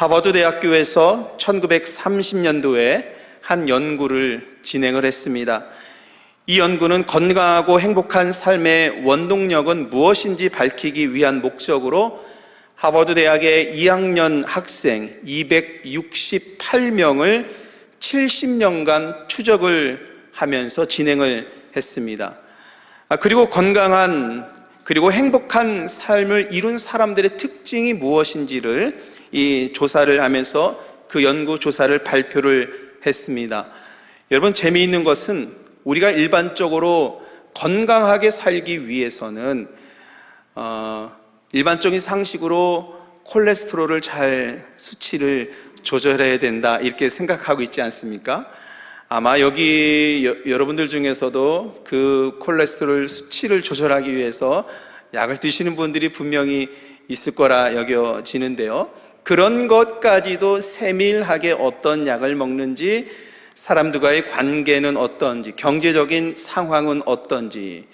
하버드 대학교에서 1930년도에 한 연구를 진행을 했습니다. 이 연구는 건강하고 행복한 삶의 원동력은 무엇인지 밝히기 위한 목적으로 하버드 대학의 2학년 학생 268명을 70년간 추적을 하면서 진행을 했습니다. 그리고 건강한 그리고 행복한 삶을 이룬 사람들의 특징이 무엇인지를 이 조사를 하면서 그 연구 조사를 발표를 했습니다. 여러분, 재미있는 것은 우리가 일반적으로 건강하게 살기 위해서는 일반적인 상식으로 콜레스테롤을 잘 수치를 조절해야 된다 이렇게 생각하고 있지 않습니까? 아마 여기 여러분들 중에서도 그 콜레스테롤 수치를 조절하기 위해서 약을 드시는 분들이 분명히 있을 거라 여겨지는데요. 그런 것까지도 세밀하게 어떤 약을 먹는지, 사람들과의 관계는 어떤지, 경제적인 상황은 어떤지,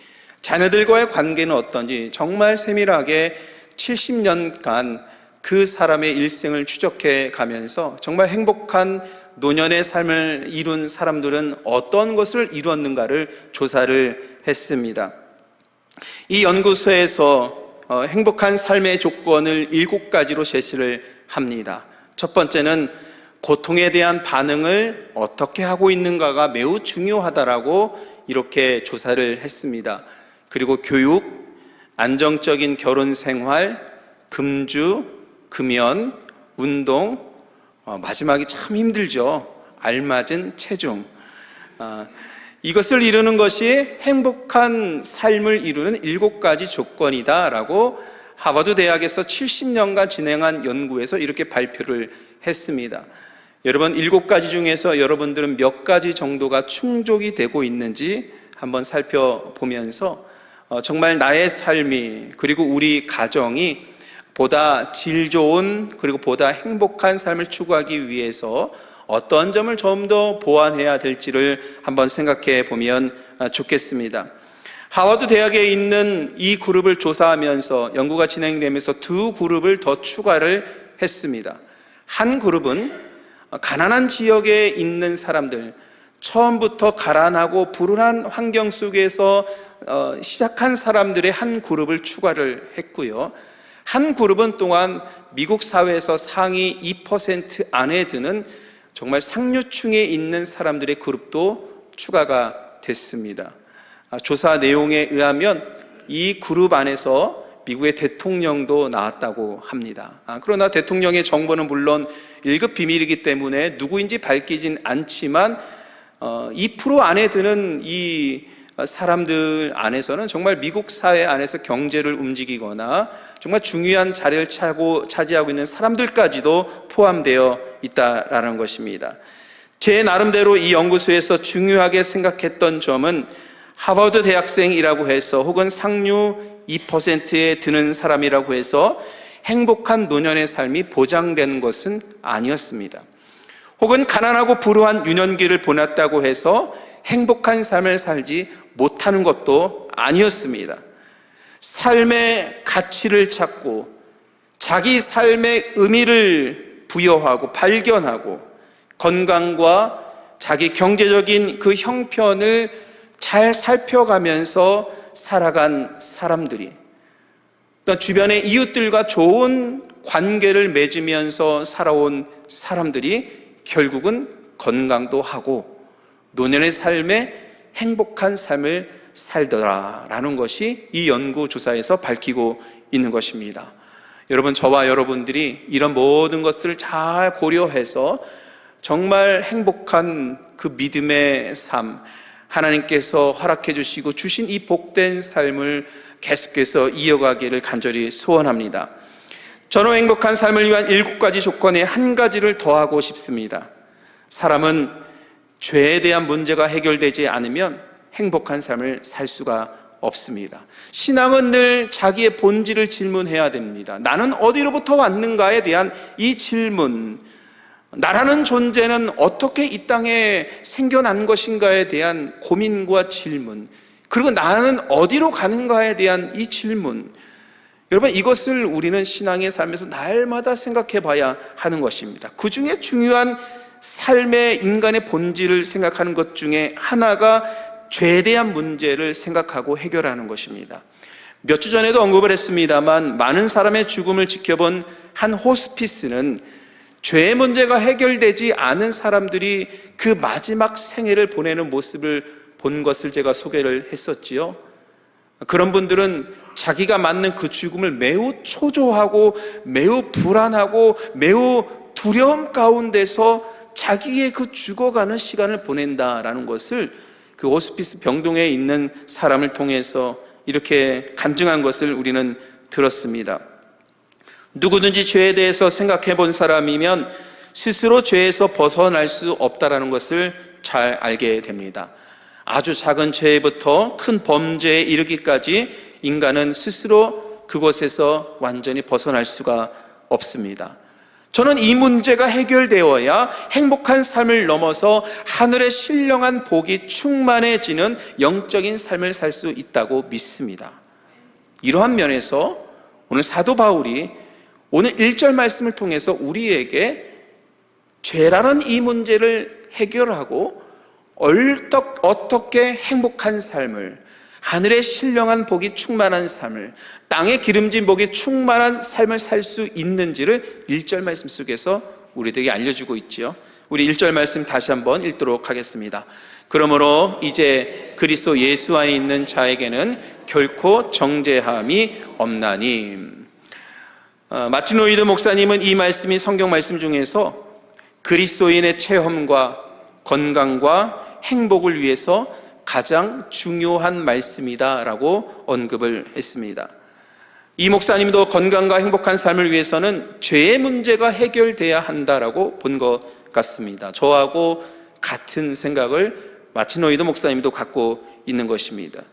자녀들과의 관계는 어떤지 정말 세밀하게 70년간 그 사람의 일생을 추적해 가면서 정말 행복한 노년의 삶을 이룬 사람들은 어떤 것을 이루었는가를 조사를 했습니다. 이 연구소에서 행복한 삶의 조건을 7가지로 제시를 합니다. 첫 번째는 고통에 대한 반응을 어떻게 하고 있는가가 매우 중요하다라고 이렇게 조사를 했습니다. 그리고 교육, 안정적인 결혼 생활, 금주, 금연, 운동, 마지막이 참 힘들죠. 알맞은 체중. 이것을 이루는 것이 행복한 삶을 이루는 7가지 조건이다라고 하버드 대학에서 70년간 진행한 연구에서 이렇게 발표를 했습니다. 여러분, 7가지 중에서 여러분들은 몇 가지 정도가 충족이 되고 있는지 한번 살펴보면서 정말 나의 삶이 그리고 우리 가정이 보다 질 좋은 그리고 보다 행복한 삶을 추구하기 위해서 어떤 점을 좀 더 보완해야 될지를 한번 생각해 보면 좋겠습니다. 하버드 대학에 있는 이 그룹을 조사하면서 연구가 진행되면서 2그룹을 더 추가를 했습니다. 한 그룹은 가난한 지역에 있는 사람들, 처음부터 가난하고 불운한 환경 속에서 시작한 사람들의 한 그룹을 추가를 했고요. 한 그룹은 또한 미국 사회에서 상위 2% 안에 드는 정말 상류층에 있는 사람들의 그룹도 추가가 됐습니다. 조사 내용에 의하면 이 그룹 안에서 미국의 대통령도 나왔다고 합니다. 그러나 대통령의 정보는 물론 1급 비밀이기 때문에 누구인지 밝히진 않지만 2% 안에 드는 이 사람들 안에서는 정말 미국 사회 안에서 경제를 움직이거나 정말 중요한 자리를 차지하고 있는 사람들까지도 포함되어 있다라는 것입니다. 제 나름대로 이 연구소에서 중요하게 생각했던 점은 하버드 대학생이라고 해서 혹은 상류 2%에 드는 사람이라고 해서 행복한 노년의 삶이 보장되는 것은 아니었습니다. 혹은 가난하고 불우한 유년기를 보냈다고 해서 행복한 삶을 살지 못하는 것도 아니었습니다. 삶의 가치를 찾고 자기 삶의 의미를 부여하고 발견하고 건강과 자기 경제적인 그 형편을 잘 살펴가면서 살아간 사람들이, 또 주변의 이웃들과 좋은 관계를 맺으면서 살아온 사람들이 결국은 건강도 하고 노년의 삶에 행복한 삶을 살더라라는 것이 이 연구조사에서 밝히고 있는 것입니다. 여러분, 저와 여러분들이 이런 모든 것들을 잘 고려해서 정말 행복한 그 믿음의 삶, 하나님께서 허락해 주시고 주신 이 복된 삶을 계속해서 이어가기를 간절히 소원합니다. 저는 행복한 삶을 위한 7가지 조건에 한 가지를 더하고 싶습니다. 사람은 죄에 대한 문제가 해결되지 않으면 행복한 삶을 살 수가 없습니다. 신앙은 늘 자기의 본질을 질문해야 됩니다. 나는 어디로부터 왔는가에 대한 이 질문, 나라는 존재는 어떻게 이 땅에 생겨난 것인가에 대한 고민과 질문, 그리고 나는 어디로 가는가에 대한 이 질문, 여러분, 이것을 우리는 신앙의 삶에서 날마다 생각해 봐야 하는 것입니다. 그 중에 중요한 삶의 인간의 본질을 생각하는 것 중에 하나가 죄에 대한 문제를 생각하고 해결하는 것입니다. 몇 주 전에도 언급을 했습니다만, 많은 사람의 죽음을 지켜본 한 호스피스는 죄의 문제가 해결되지 않은 사람들이 그 마지막 생애를 보내는 모습을 본 것을 제가 소개를 했었지요. 그런 분들은 자기가 맞는 그 죽음을 매우 초조하고 매우 불안하고 매우 두려움 가운데서 자기의 그 죽어가는 시간을 보낸다라는 것을 그 호스피스 병동에 있는 사람을 통해서 이렇게 간증한 것을 우리는 들었습니다. 누구든지 죄에 대해서 생각해 본 사람이면 스스로 죄에서 벗어날 수 없다는 것을 잘 알게 됩니다. 아주 작은 죄부터 큰 범죄에 이르기까지 인간은 스스로 그것에서 완전히 벗어날 수가 없습니다. 저는 이 문제가 해결되어야 행복한 삶을 넘어서 하늘의 신령한 복이 충만해지는 영적인 삶을 살 수 있다고 믿습니다. 이러한 면에서 오늘 사도 바울이 오늘 1절 말씀을 통해서 우리에게 죄라는 이 문제를 해결하고 어떻게 행복한 삶을, 하늘의 신령한 복이 충만한 삶을, 땅의 기름진 복이 충만한 삶을 살 수 있는지를 1절 말씀 속에서 우리에게 알려주고 있지요. 우리 1절 말씀 다시 한번 읽도록 하겠습니다. 그러므로 이제 그리스도 예수 안에 있는 자에게는 결코 정죄함이 없나니. 마틴 로이드 목사님은 이 말씀이 성경 말씀 중에서 그리스도인의 체험과 건강과 행복을 위해서 가장 중요한 말씀이다라고 언급을 했습니다. 이 목사님도 건강과 행복한 삶을 위해서는 죄의 문제가 해결돼야 한다라고 본 것 같습니다. 저하고 같은 생각을 마치노이드 목사님도 갖고 있는 것입니다.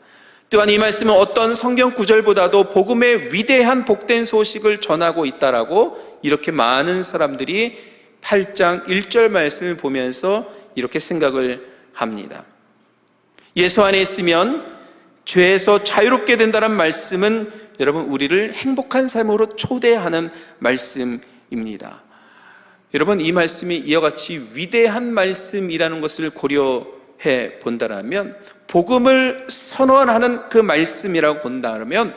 또한 이 말씀은 어떤 성경 구절보다도 복음의 위대한 복된 소식을 전하고 있다라고 이렇게 많은 사람들이 8장 1절 말씀을 보면서 이렇게 생각을 합니다. 예수 안에 있으면 죄에서 자유롭게 된다는 말씀은 여러분 우리를 행복한 삶으로 초대하는 말씀입니다. 여러분, 이 말씀이 이와 같이 위대한 말씀이라는 것을 고려해 본다면, 복음을 선언하는 그 말씀이라고 본다면,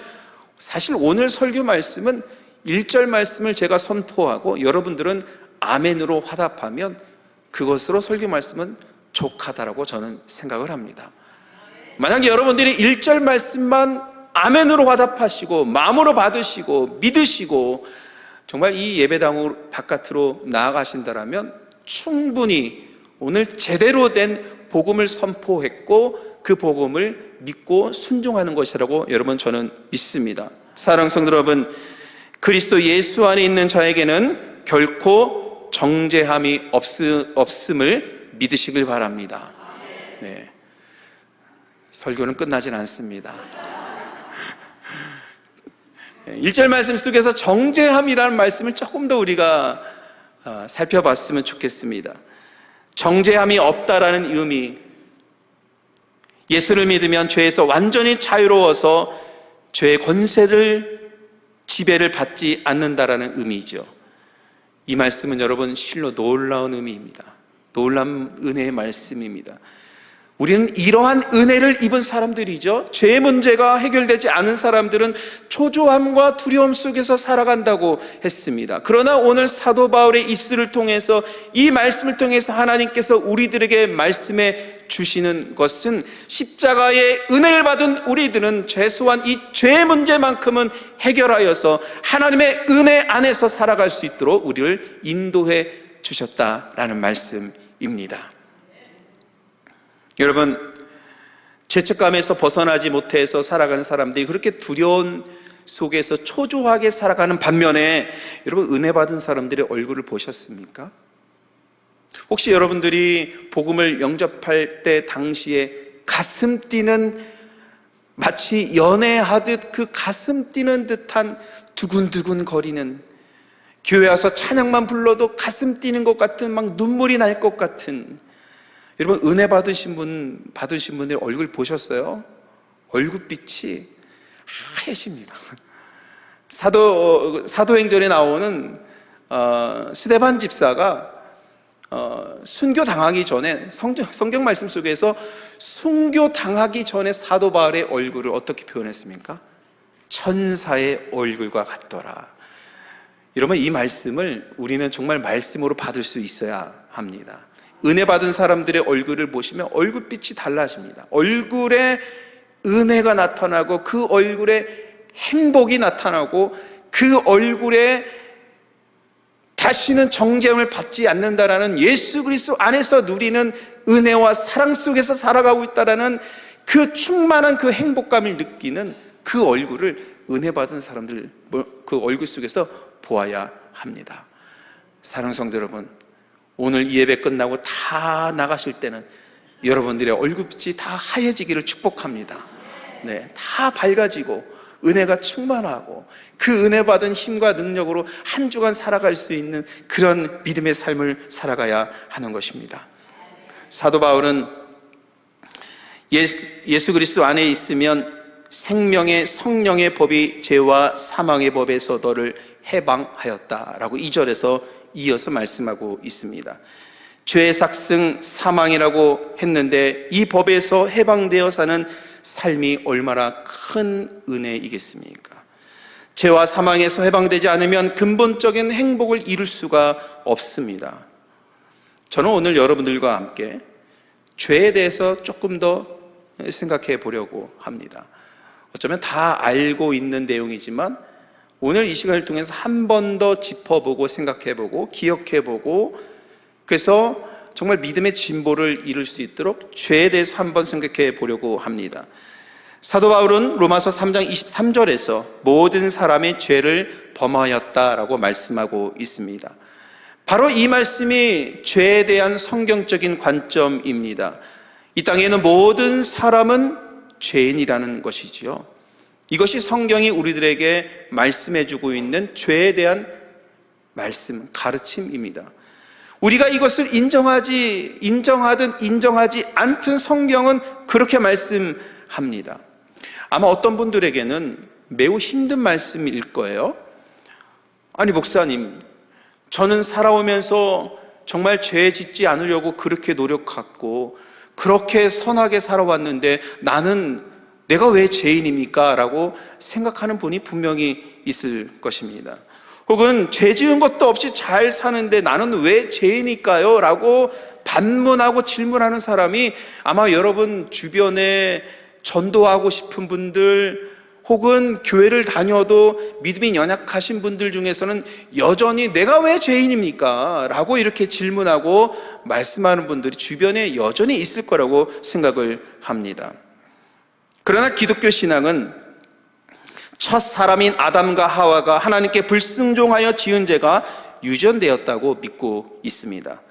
사실 오늘 설교 말씀은 1절 말씀을 제가 선포하고 여러분들은 아멘으로 화답하면 그것으로 설교 말씀은 족하다라고 저는 생각을 합니다. 만약에 여러분들이 1절 말씀만 아멘으로 화답하시고 마음으로 받으시고 믿으시고 정말 이 예배당 바깥으로 나아가신다면 충분히 오늘 제대로 된 복음을 선포했고 그 복음을 믿고 순종하는 것이라고 여러분 저는 믿습니다. 사랑하는 성도 여러분, 그리스도 예수 안에 있는 자에게는 결코 정죄함이 없음을 믿으시길 바랍니다. 네. 설교는 끝나진 않습니다. 1절 말씀 속에서 정죄함이라는 말씀을 조금 더 우리가 살펴봤으면 좋겠습니다. 정죄함이 없다라는 의미, 예수를 믿으면 죄에서 완전히 자유로워서 죄의 권세를 지배를 받지 않는다라는 의미죠. 이 말씀은 여러분 실로 놀라운 의미입니다. 놀라운 은혜의 말씀입니다. 우리는 이러한 은혜를 입은 사람들이죠. 죄의 문제가 해결되지 않은 사람들은 초조함과 두려움 속에서 살아간다고 했습니다. 그러나 오늘 사도 바울의 입술을 통해서 이 말씀을 통해서 하나님께서 우리들에게 말씀해 주시는 것은 십자가의 은혜를 받은 우리들은 최소한 이 죄의 문제만큼은 해결하여서 하나님의 은혜 안에서 살아갈 수 있도록 우리를 인도해 주셨다라는 말씀입니다. 여러분, 죄책감에서 벗어나지 못해서 살아가는 사람들이 그렇게 두려운 속에서 초조하게 살아가는 반면에 여러분 은혜 받은 사람들의 얼굴을 보셨습니까? 혹시 여러분들이 복음을 영접할 때 당시에 가슴 뛰는, 마치 연애하듯 그 가슴 뛰는 듯한 두근두근 거리는, 교회 와서 찬양만 불러도 가슴 뛰는 것 같은, 막 눈물이 날 것 같은, 여러분 은혜 받으신 분들 얼굴 보셨어요? 얼굴빛이 하얘십니다. 사도행전에 나오는 스데반 집사가 순교 당하기 전에 성경 말씀 속에서 순교 당하기 전에 사도 바울의 얼굴을 어떻게 표현했습니까? 천사의 얼굴과 같더라. 여러분, 이 말씀을 우리는 정말 말씀으로 받을 수 있어야 합니다. 은혜 받은 사람들의 얼굴을 보시면 얼굴빛이 달라집니다. 얼굴에 은혜가 나타나고 그 얼굴에 행복이 나타나고 그 얼굴에 다시는 정죄함을 받지 않는다라는, 예수 그리스도 안에서 누리는 은혜와 사랑 속에서 살아가고 있다라는 그 충만한 그 행복감을 느끼는 그 얼굴을 은혜 받은 사람들 그 얼굴 속에서 보아야 합니다. 사랑하는 성도 여러분, 오늘 이 예배 끝나고 다 나가실 때는 여러분들의 얼굴빛이 다 하얘지기를 축복합니다. 네, 다 밝아지고 은혜가 충만하고 그 은혜 받은 힘과 능력으로 한 주간 살아갈 수 있는 그런 믿음의 삶을 살아가야 하는 것입니다. 사도 바울은 예수 그리스도 안에 있으면 생명의 성령의 법이 죄와 사망의 법에서 너를 해방하였다라고 2절에서 이어서 말씀하고 있습니다. 죄의 삭승 사망이라고 했는데 이 법에서 해방되어 사는 삶이 얼마나 큰 은혜이겠습니까? 죄와 사망에서 해방되지 않으면 근본적인 행복을 이룰 수가 없습니다. 저는 오늘 여러분들과 함께 죄에 대해서 조금 더 생각해 보려고 합니다. 어쩌면 다 알고 있는 내용이지만 오늘 이 시간을 통해서 한 번 더 짚어보고 생각해보고 기억해보고, 그래서 정말 믿음의 진보를 이룰 수 있도록 죄에 대해서 한번 생각해 보려고 합니다. 사도 바울은 로마서 3장 23절에서 모든 사람의 죄를 범하였다라고 말씀하고 있습니다. 바로 이 말씀이 죄에 대한 성경적인 관점입니다. 이 땅에는 모든 사람은 죄인이라는 것이지요. 이것이 성경이 우리들에게 말씀해주고 있는 죄에 대한 말씀, 가르침입니다. 우리가 이것을 인정하든 인정하지 않든 성경은 그렇게 말씀합니다. 아마 어떤 분들에게는 매우 힘든 말씀일 거예요. 아니 목사님, 저는 살아오면서 정말 죄 짓지 않으려고 그렇게 노력했고 그렇게 선하게 살아왔는데 나는 내가 왜 죄인입니까? 라고 생각하는 분이 분명히 있을 것입니다. 혹은 죄 지은 것도 없이 잘 사는데 나는 왜 죄인일까요? 라고 반문하고 질문하는 사람이 아마 여러분 주변에 전도하고 싶은 분들 혹은 교회를 다녀도 믿음이 연약하신 분들 중에서는 여전히 내가 왜 죄인입니까? 라고 이렇게 질문하고 말씀하는 분들이 주변에 여전히 있을 거라고 생각을 합니다. 그러나 기독교 신앙은 첫 사람인 아담과 하와가 하나님께 불순종하여 지은 죄가 유전되었다고 믿고 있습니다.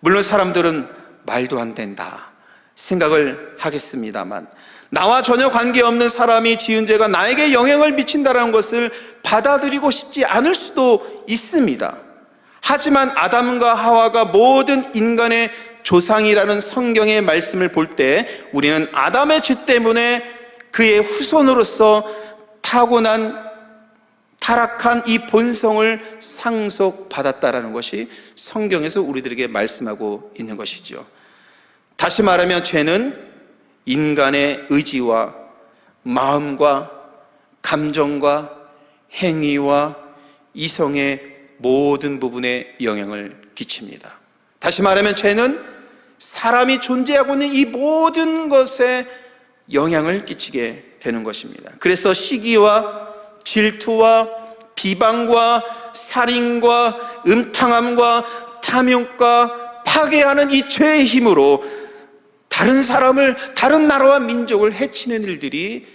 물론 사람들은 말도 안 된다 생각을 하겠습니다만, 나와 전혀 관계없는 사람이 지은 죄가 나에게 영향을 미친다는 것을 받아들이고 싶지 않을 수도 있습니다. 하지만 아담과 하와가 모든 인간의 조상이라는 성경의 말씀을 볼 때 우리는 아담의 죄 때문에 그의 후손으로서 타락한 이 본성을 상속받았다라는 것이 성경에서 우리들에게 말씀하고 있는 것이죠. 다시 말하면 죄는 인간의 의지와 마음과 감정과 행위와 이성의 모든 부분에 영향을 끼칩니다. 다시 말하면 죄는 사람이 존재하고 있는 이 모든 것에 영향을 끼치게 되는 것입니다. 그래서 시기와 질투와 비방과 살인과 음탕함과 탐욕과 파괴하는 이 죄의 힘으로 다른 사람을, 다른 나라와 민족을 해치는 일들이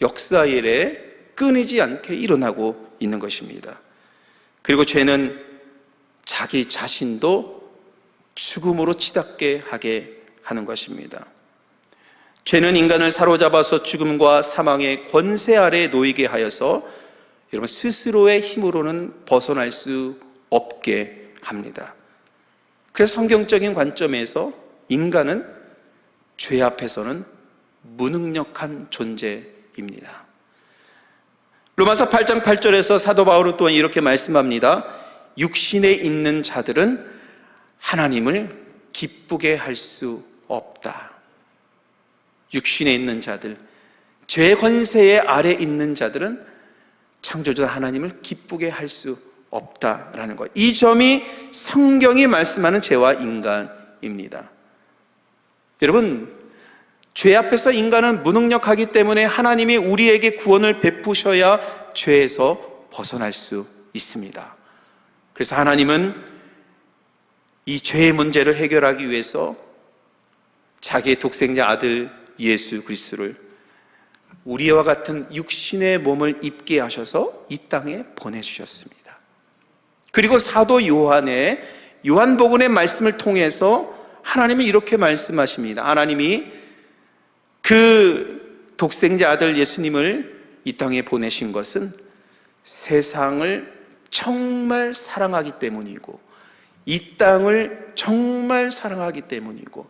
역사 일에 끊이지 않게 일어나고 있는 것입니다. 그리고 죄는 자기 자신도 죽음으로 치닫게 하게 하는 것입니다. 죄는 인간을 사로잡아서 죽음과 사망의 권세 아래에 놓이게 하여서 여러분 스스로의 힘으로는 벗어날 수 없게 합니다. 그래서 성경적인 관점에서 인간은 죄 앞에서는 무능력한 존재입니다. 로마서 8장 8절에서 사도 바울은 또한 이렇게 말씀합니다. 육신에 있는 자들은 하나님을 기쁘게 할 수 없다. 육신에 있는 자들, 죄 권세의 아래 있는 자들은 창조주 하나님을 기쁘게 할 수 없다라는 것. 이 점이 성경이 말씀하는 죄와 인간입니다. 여러분, 죄 앞에서 인간은 무능력하기 때문에 하나님이 우리에게 구원을 베푸셔야 죄에서 벗어날 수 있습니다. 그래서 하나님은 이 죄의 문제를 해결하기 위해서 자기의 독생자 아들 예수 그리스도를 우리와 같은 육신의 몸을 입게 하셔서 이 땅에 보내주셨습니다. 그리고 사도 요한의 요한복음의 말씀을 통해서 하나님이 이렇게 말씀하십니다. 하나님이 그 독생자 아들 예수님을 이 땅에 보내신 것은 세상을 정말 사랑하기 때문이고 이 땅을 정말 사랑하기 때문이고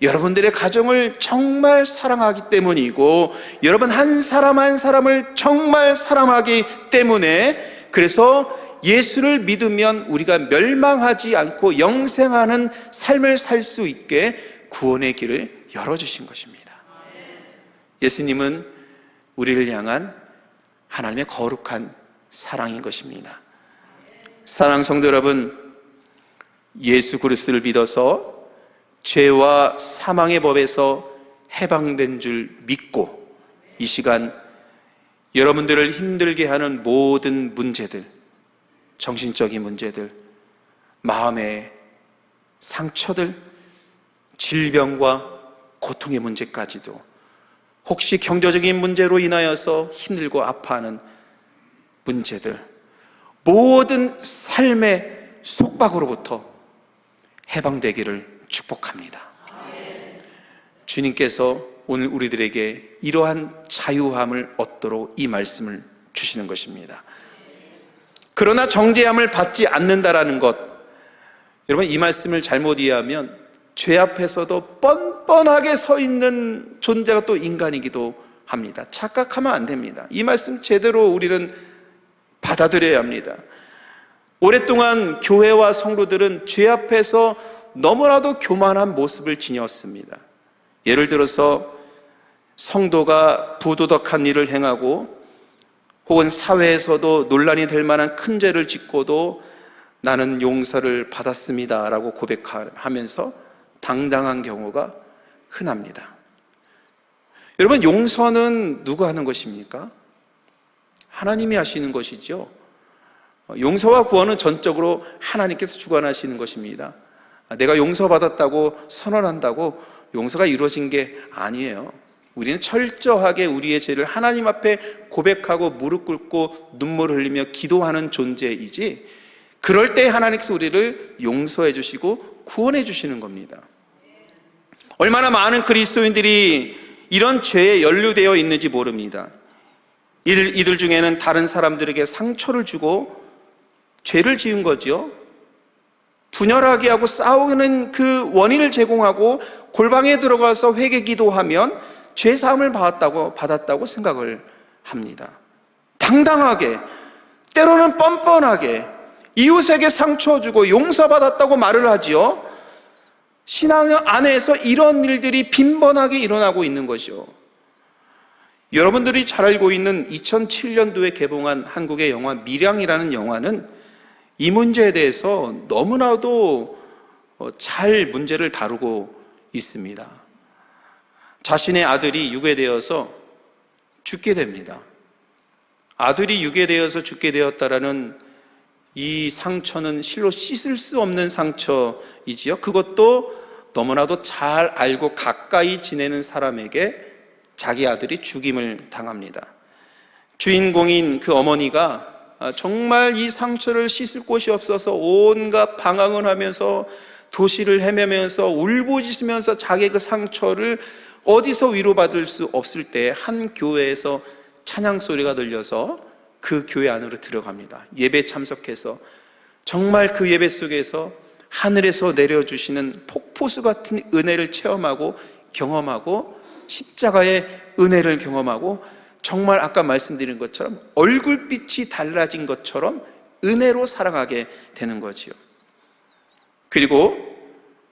여러분들의 가정을 정말 사랑하기 때문이고 여러분 한 사람 한 사람을 정말 사랑하기 때문에 그래서 예수를 믿으면 우리가 멸망하지 않고 영생하는 삶을 살 수 있게 구원의 길을 열어주신 것입니다. 예수님은 우리를 향한 하나님의 거룩한 사랑인 것입니다. 사랑하는 성도 여러분, 예수 그리스도를 믿어서 죄와 사망의 법에서 해방된 줄 믿고 이 시간 여러분들을 힘들게 하는 모든 문제들, 정신적인 문제들, 마음의 상처들, 질병과 고통의 문제까지도 혹시 경제적인 문제로 인하여서 힘들고 아파하는 문제들, 모든 삶의 속박으로부터 해방되기를 축복합니다. 주님께서 오늘 우리들에게 이러한 자유함을 얻도록 이 말씀을 주시는 것입니다. 그러나 정죄함을 받지 않는다라는 것, 여러분 이 말씀을 잘못 이해하면 죄 앞에서도 뻔뻔하게 서 있는 존재가 또 인간이기도 합니다. 착각하면 안 됩니다. 이 말씀 제대로 우리는 받아들여야 합니다. 오랫동안 교회와 성도들은 죄 앞에서 너무나도 교만한 모습을 지녔습니다. 예를 들어서 성도가 부도덕한 일을 행하고 혹은 사회에서도 논란이 될 만한 큰 죄를 짓고도 나는 용서를 받았습니다 라고 고백하면서 당당한 경우가 흔합니다. 여러분, 용서는 누가 하는 것입니까? 하나님이 하시는 것이죠. 용서와 구원은 전적으로 하나님께서 주관하시는 것입니다. 내가 용서받았다고 선언한다고 용서가 이루어진 게 아니에요. 우리는 철저하게 우리의 죄를 하나님 앞에 고백하고 무릎 꿇고 눈물을 흘리며 기도하는 존재이지, 그럴 때 하나님께서 우리를 용서해 주시고 구원해 주시는 겁니다. 얼마나 많은 그리스도인들이 이런 죄에 연루되어 있는지 모릅니다. 이들 중에는 다른 사람들에게 상처를 주고 죄를 지은 거죠. 분열하게 하고 싸우는 그 원인을 제공하고 골방에 들어가서 회개 기도하면 죄 사함을 받았다고 생각을 합니다. 당당하게, 때로는 뻔뻔하게 이웃에게 상처 주고 용서받았다고 말을 하지요. 신앙 안에서 이런 일들이 빈번하게 일어나고 있는 것이요. 여러분들이 잘 알고 있는 2007년도에 개봉한 한국의 영화 밀양이라는 영화는 이 문제에 대해서 너무나도 잘 문제를 다루고 있습니다. 자신의 아들이 유괴되어서 죽게 됩니다. 아들이 유괴되어서 죽게 되었다라는 이 상처는 실로 씻을 수 없는 상처이지요. 그것도 너무나도 잘 알고 가까이 지내는 사람에게 자기 아들이 죽임을 당합니다. 주인공인 그 어머니가 정말 이 상처를 씻을 곳이 없어서 온갖 방황을 하면서 도시를 헤매면서 울부짖으면서 자기의 그 상처를 어디서 위로받을 수 없을 때 한 교회에서 찬양 소리가 들려서 그 교회 안으로 들어갑니다. 예배 참석해서 정말 그 예배 속에서 하늘에서 내려주시는 폭포수 같은 은혜를 체험하고 경험하고 십자가의 은혜를 경험하고 정말 아까 말씀드린 것처럼 얼굴빛이 달라진 것처럼 은혜로 살아가게 되는 거지요. 그리고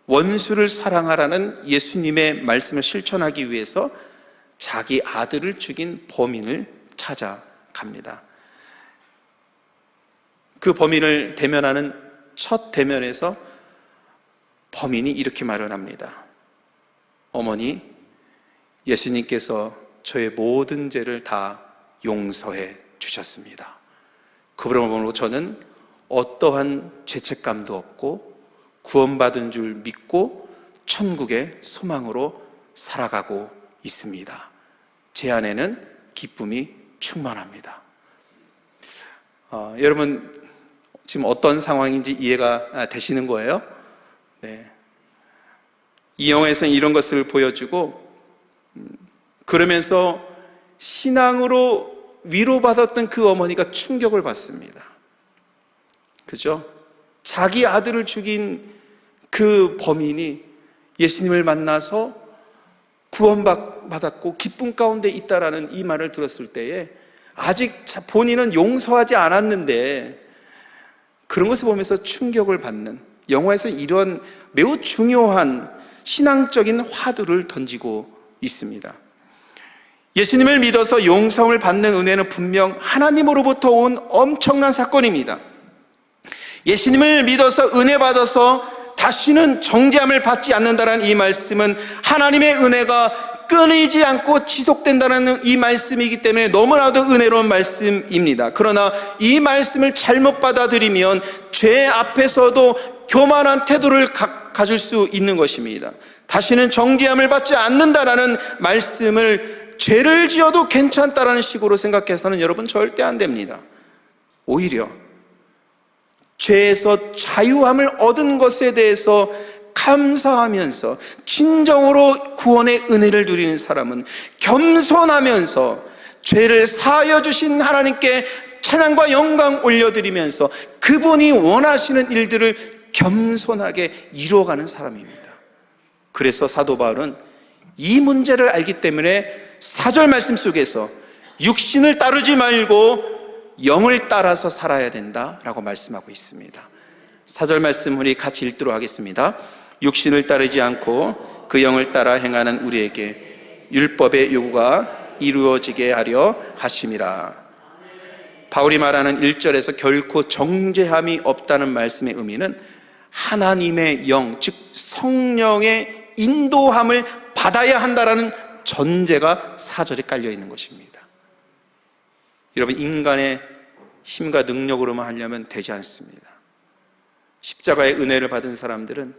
원수를 사랑하라는 예수님의 말씀을 실천하기 위해서 자기 아들을 죽인 범인을 찾아갑니다. 그 범인을 대면하는 첫 대면에서 범인이 이렇게 말을 합니다. 어머니, 예수님께서 저의 모든 죄를 다 용서해 주셨습니다. 그러므로 저는 어떠한 죄책감도 없고 구원받은 줄 믿고 천국의 소망으로 살아가고 있습니다. 제 안에는 기쁨이 충만합니다. 여러분 지금 어떤 상황인지 이해가 되시는 거예요? 네. 이 영화에서는 이런 것을 보여주고 그러면서 신앙으로 위로받았던 그 어머니가 충격을 받습니다. 그죠? 자기 아들을 죽인 그 범인이 예수님을 만나서 구원받았고 기쁨 가운데 있다라는 이 말을 들었을 때에 아직 본인은 용서하지 않았는데 그런 것을 보면서 충격을 받는, 영화에서 이런 매우 중요한 신앙적인 화두를 던지고 있습니다. 예수님을 믿어서 용서를 받는 은혜는 분명 하나님으로부터 온 엄청난 사건입니다. 예수님을 믿어서 은혜 받아서 다시는 정죄함을 받지 않는다는 이 말씀은 하나님의 은혜가 끊이지 않고 지속된다는 이 말씀이기 때문에 너무나도 은혜로운 말씀입니다. 그러나 이 말씀을 잘못 받아들이면 죄 앞에서도 교만한 태도를 가질 수 있는 것입니다. 다시는 정죄함을 받지 않는다라는 말씀을 죄를 지어도 괜찮다라는 식으로 생각해서는 여러분 절대 안 됩니다. 오히려 죄에서 자유함을 얻은 것에 대해서 감사하면서 진정으로 구원의 은혜를 누리는 사람은 겸손하면서 죄를 사하여 주신 하나님께 찬양과 영광 올려드리면서 그분이 원하시는 일들을 겸손하게 이루어가는 사람입니다. 그래서 사도 바울은 이 문제를 알기 때문에 4절 말씀 속에서 육신을 따르지 말고 영을 따라서 살아야 된다라고 말씀하고 있습니다. 4절 말씀 우리 같이 읽도록 하겠습니다. 육신을 따르지 않고 그 영을 따라 행하는 우리에게 율법의 요구가 이루어지게 하려 하심이라. 바울이 말하는 1절에서 결코 정죄함이 없다는 말씀의 의미는 하나님의 영, 즉 성령의 인도함을 받아야 한다라는 전제가 4절에 깔려 있는 것입니다. 여러분, 인간의 힘과 능력으로만 하려면 되지 않습니다. 십자가의 은혜를 받은 사람들은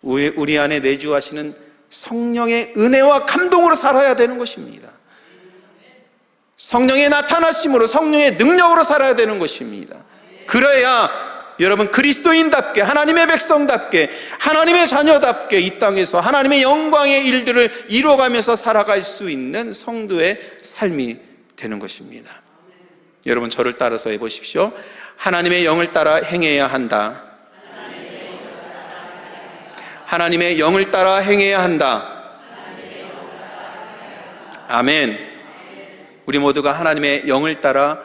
우리 안에 내주하시는 성령의 은혜와 감동으로 살아야 되는 것입니다. 성령의 나타나심으로, 성령의 능력으로 살아야 되는 것입니다. 그래야 여러분 그리스도인답게, 하나님의 백성답게, 하나님의 자녀답게 이 땅에서 하나님의 영광의 일들을 이루어가면서 살아갈 수 있는 성도의 삶이 되는 것입니다. 여러분 저를 따라서 해보십시오. 하나님의 영을 따라 행해야 한다. 하나님의 영을 따라 행해야 한다. 아멘. 우리 모두가 하나님의 영을 따라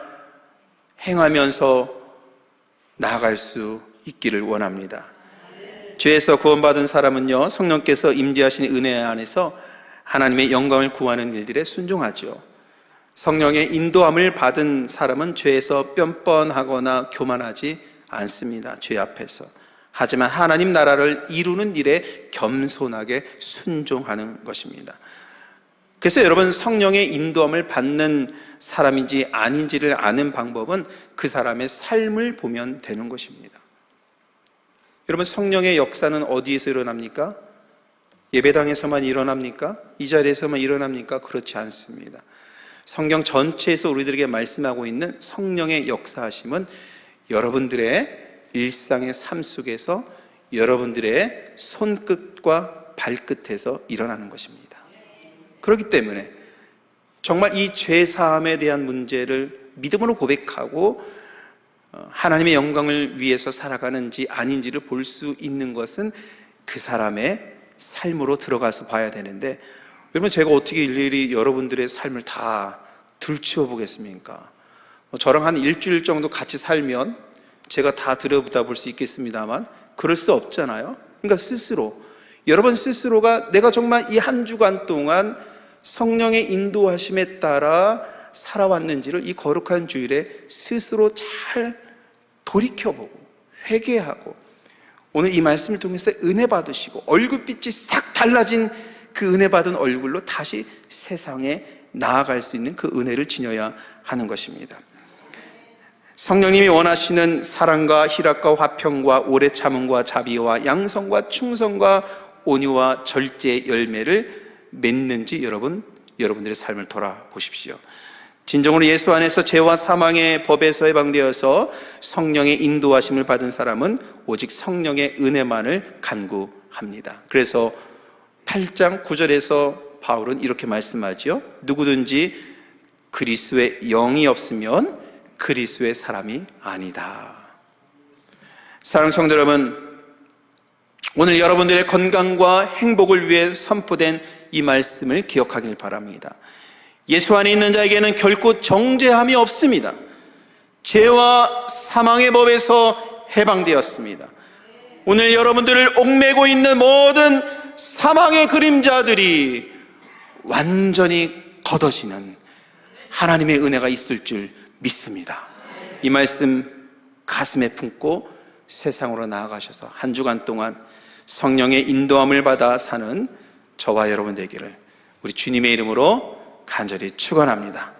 행하면서 나아갈 수 있기를 원합니다. 죄에서 구원받은 사람은요, 성령께서 임재하신 은혜 안에서 하나님의 영광을 구하는 일들에 순종하죠. 성령의 인도함을 받은 사람은 죄에서 뻔뻔하거나 교만하지 않습니다. 죄 앞에서. 하지만 하나님 나라를 이루는 일에 겸손하게 순종하는 것입니다. 그래서 여러분 성령의 인도함을 받는 사람인지 아닌지를 아는 방법은 그 사람의 삶을 보면 되는 것입니다. 여러분 성령의 역사는 어디에서 일어납니까? 예배당에서만 일어납니까? 이 자리에서만 일어납니까? 그렇지 않습니다. 성경 전체에서 우리들에게 말씀하고 있는 성령의 역사하심은 여러분들의 일상의 삶 속에서 여러분들의 손끝과 발끝에서 일어나는 것입니다. 그렇기 때문에 정말 이 죄사함에 대한 문제를 믿음으로 고백하고 하나님의 영광을 위해서 살아가는지 아닌지를 볼 수 있는 것은 그 사람의 삶으로 들어가서 봐야 되는데, 여러분 제가 어떻게 일일이 여러분들의 삶을 다 들추어 보겠습니까? 저랑 한 일주일 정도 같이 살면 제가 다 들여다 볼 수 있겠습니다만 그럴 수 없잖아요. 그러니까 스스로, 여러분 스스로가 내가 정말 이 한 주간 동안 성령의 인도하심에 따라 살아왔는지를 이 거룩한 주일에 스스로 잘 돌이켜보고 회개하고, 오늘 이 말씀을 통해서 은혜 받으시고 얼굴빛이 싹 달라진 그 은혜 받은 얼굴로 다시 세상에 나아갈 수 있는 그 은혜를 지녀야 하는 것입니다. 성령님이 원하시는 사랑과 희락과 화평과 오래 참음과 자비와 양성과 충성과 온유와 절제의 열매를 맺는지 여러분들의 삶을 돌아보십시오. 진정으로 예수 안에서 죄와 사망의 법에서 해방되어서 성령의 인도하심을 받은 사람은 오직 성령의 은혜만을 간구합니다. 그래서 8장 9절에서 바울은 이렇게 말씀하죠. 누구든지 그리스도의 영이 없으면 그리스도의 사람이 아니다. 사랑하는 성도 여러분, 오늘 여러분들의 건강과 행복을 위해 선포된 이 말씀을 기억하길 바랍니다. 예수 안에 있는 자에게는 결코 정죄함이 없습니다. 죄와 사망의 법에서 해방되었습니다. 오늘 여러분들을 옥매고 있는 모든 사망의 그림자들이 완전히 걷어지는 하나님의 은혜가 있을 줄 믿습니다. 이 말씀 가슴에 품고 세상으로 나아가셔서 한 주간 동안 성령의 인도함을 받아 사는 저와 여러분 되기를 우리 주님의 이름으로 간절히 축원합니다.